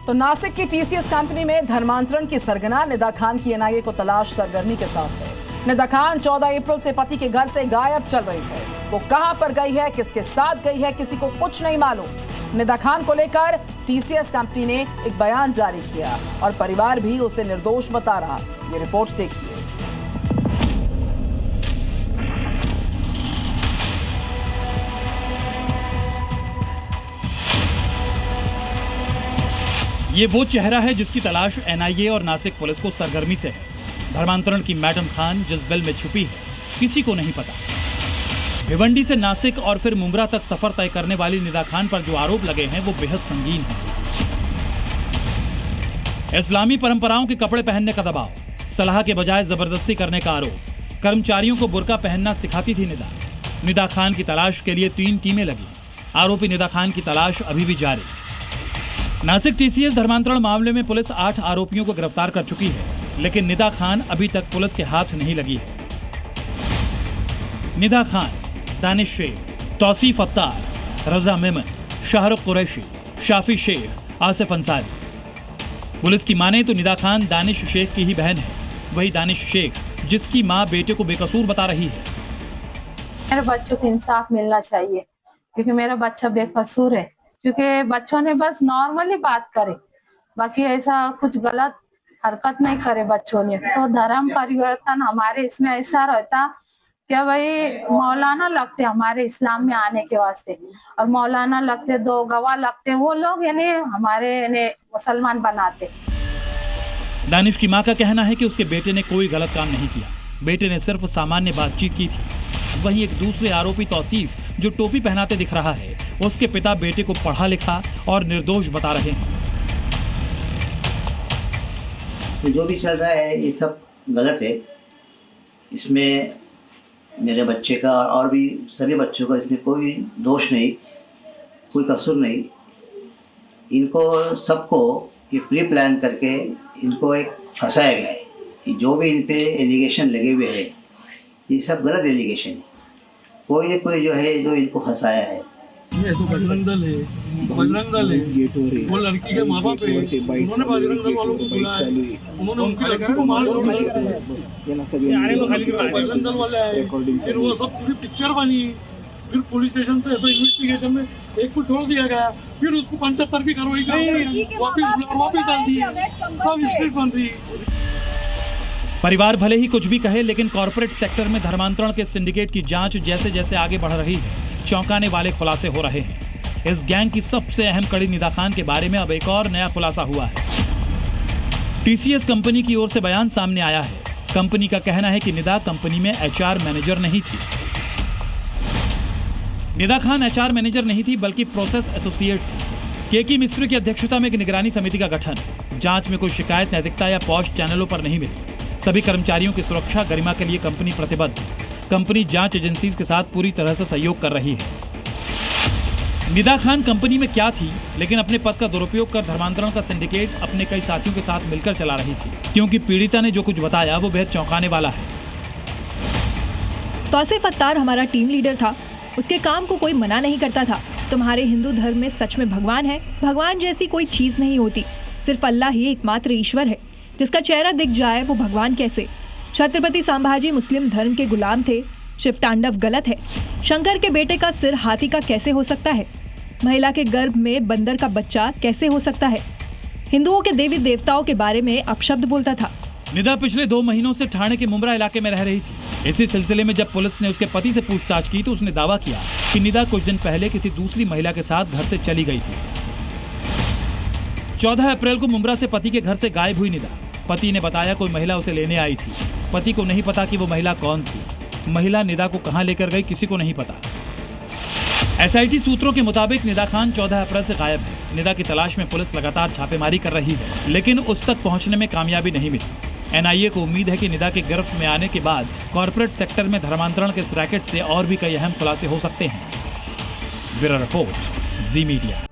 तो नासिक की TCS company में धर्मांतरण की सरगना निदा खान की एनआईए को तलाश सरगर्मी के साथ है। निदा खान 14 अप्रैल से पति के घर से गायब चल रही है। वो कहां पर गई है, किसके साथ गई है, किसी को कुछ नहीं मालूम। निदा खान को लेकर टीसीएस कंपनी ने एक बयान जारी किया और परिवार भी उसे निर्दोष बता रहा। ये रिपोर्ट देखिए। ये वो चेहरा है जिसकी तलाश एनआईए और नासिक पुलिस को सरगर्मी से है। धर्मांतरण की मैडम खान जिस बिल में छुपी है, किसी को नहीं पता। भिवंडी से नासिक और फिर मुंब्रा तक सफर तय करने वाली निदा खान पर जो आरोप लगे हैं वो बेहद संगीन है। इस्लामी परंपराओं के कपड़े पहनने का दबाव, सलाह के बजाय जबरदस्ती करने का आरोप, कर्मचारियों को बुर्का पहनना सिखाती थी निदा। निदा खान की तलाश के लिए 3 टीमें लगी। आरोपी निदा खान की तलाश अभी भी जारी। नासिक टीसीएस धर्मांतरण मामले में पुलिस 8 आरोपियों को गिरफ्तार कर चुकी है, लेकिन निदा खान अभी तक पुलिस के हाथ नहीं लगी है। निदा खान, दानिश शेख, तौसीफ अत्तार, रजा मेमन, शाहरुख कुरैशी, शाफी शेख, आसिफ अंसारी। पुलिस की माने तो निदा खान दानिश शेख की ही बहन है। वही दानिश शेख जिसकी मां बेटे को बेकसूर बता रही है। मेरे बच्चों को इंसाफ मिलना चाहिए क्योंकि मेरा बच्चा बेकसूर है। क्योंकि बच्चों ने बस नॉर्मली बात करे, बाकी ऐसा कुछ गलत हरकत नहीं करे बच्चों ने। तो धर्म परिवर्तन हमारे इसमें ऐसा रहता क्या भाई, मौलाना लगते हमारे इस्लाम में आने के वास्ते, और मौलाना लगते, 2 गवाह लगते, वो लोग यानी हमारे मुसलमान बनाते। दानिश की मां का कहना है कि उसके बेटे ने कोई गलत काम नहीं किया, बेटे ने सिर्फ सामान्य बातचीत की थी। वहीं एक दूसरे आरोपी तौसीफ जो टोपी पहनाते दिख रहा है, उसके पिता बेटे को पढ़ा लिखा और निर्दोष बता रहे हैं। तो जो भी चल रहा है ये सब गलत है। इसमें मेरे बच्चे का और भी सभी बच्चों का इसमें कोई दोष नहीं, कोई कसूर नहीं। इनको सबको ये प्री प्लान करके इनको एक फंसाया गया है। जो भी इन पे एलिगेशन लगे हुए हैं ये सब गलत एलिगेशन है। कोई न कोई जो है जो इनको फंसाया है। ये तो बजरंग दल है, वो लड़की के माँ बाप है, उन्होंने बजरंग दल वालों को बुलाया, उन्होंने उनकी लड़की को मार दिया। बजरंग दल वाले आए, फिर वो सब पूरी पिक्चर बनी। फिर पुलिस स्टेशन से इन्वेस्टिगेशन में एक को छोड़ दिया गया, फिर उसको 75 की कार्रवाई कर वापिस डाल दी। सब स्क्रिप्ट बन रही। परिवार भले ही कुछ भी कहे, लेकिन कॉर्पोरेट सेक्टर में धर्मांतरण के सिंडिकेट की जांच जैसे जैसे आगे बढ़ रही है, चौंकाने वाले खुलासे हो रहे हैं। इस गैंग की सबसे अहम कड़ी निदा खान के बारे में अब एक और नया खुलासा हुआ है। टीसीएस कंपनी की ओर से बयान सामने आया है। कंपनी का कहना है कि निदा कंपनी में एचआर मैनेजर नहीं थी। निदा खान एचआर मैनेजर नहीं थी बल्कि प्रोसेस एसोसिएट थी। केके मिस्त्री की अध्यक्षता में एक निगरानी समिति का गठन। जांच में कोई शिकायत नैतिकता या पॉश चैनलों पर नहीं मिली। सभी कर्मचारियों की सुरक्षा गरिमा के लिए कंपनी प्रतिबद्ध। कंपनी जांच एजेंसीज के साथ पूरी तरह से सहयोग कर रही है। निदा खान कंपनी में क्या थी, लेकिन अपने पद का दुरुपयोग कर धर्मांतरण का सिंडिकेट अपने कई साथियों के साथ मिलकर चला रही थी, क्योंकि पीड़िता ने जो कुछ बताया वो बेहद चौंकाने वाला है। तौसीफ अत्तार हमारा टीम लीडर था। उसके काम को कोई मना नहीं करता था। तुम्हारे हिंदू धर्म में सच में भगवान है। भगवान जैसी कोई चीज नहीं होती, सिर्फ अल्लाह ही एकमात्र ईश्वर है। जिसका चेहरा दिख जाए वो भगवान कैसे? छत्रपति संभाजी मुस्लिम धर्म के गुलाम थे। शिव तांडव गलत है। शंकर के बेटे का सिर हाथी का कैसे हो सकता है? महिला के गर्भ में बंदर का बच्चा कैसे हो सकता है? हिंदुओं के देवी देवताओं के बारे में अपशब्द बोलता था। निदा पिछले 2 महीनों से ठाणे के मुंब्रा इलाके में रह रही थी। इसी सिलसिले में जब पुलिस ने उसके पति से पूछताछ की तो उसने दावा किया कि निदा कुछ दिन पहले किसी दूसरी महिला के साथ घर से चली गई थी। 14 अप्रैल को मुंब्रा से पति के घर से गायब हुई निदा। पति ने बताया कोई महिला उसे लेने आई थी। पति को नहीं पता कि वो महिला कौन थी। महिला निदा को कहां लेकर गई किसी को नहीं पता। एसआईटी सूत्रों के मुताबिक निदा खान 14 अप्रैल से गायब है। निदा की तलाश में पुलिस लगातार छापेमारी कर रही है, लेकिन उस तक पहुंचने में कामयाबी नहीं मिली। एनआईए को उम्मीद है कि निदा के गिरफ्त में आने के बाद कॉर्पोरेट सेक्टर में धर्मांतरण के इस रैकेट से और भी कई अहम खुलासे हो सकते हैं। ब्यूरो रिपोर्ट, जी मीडिया।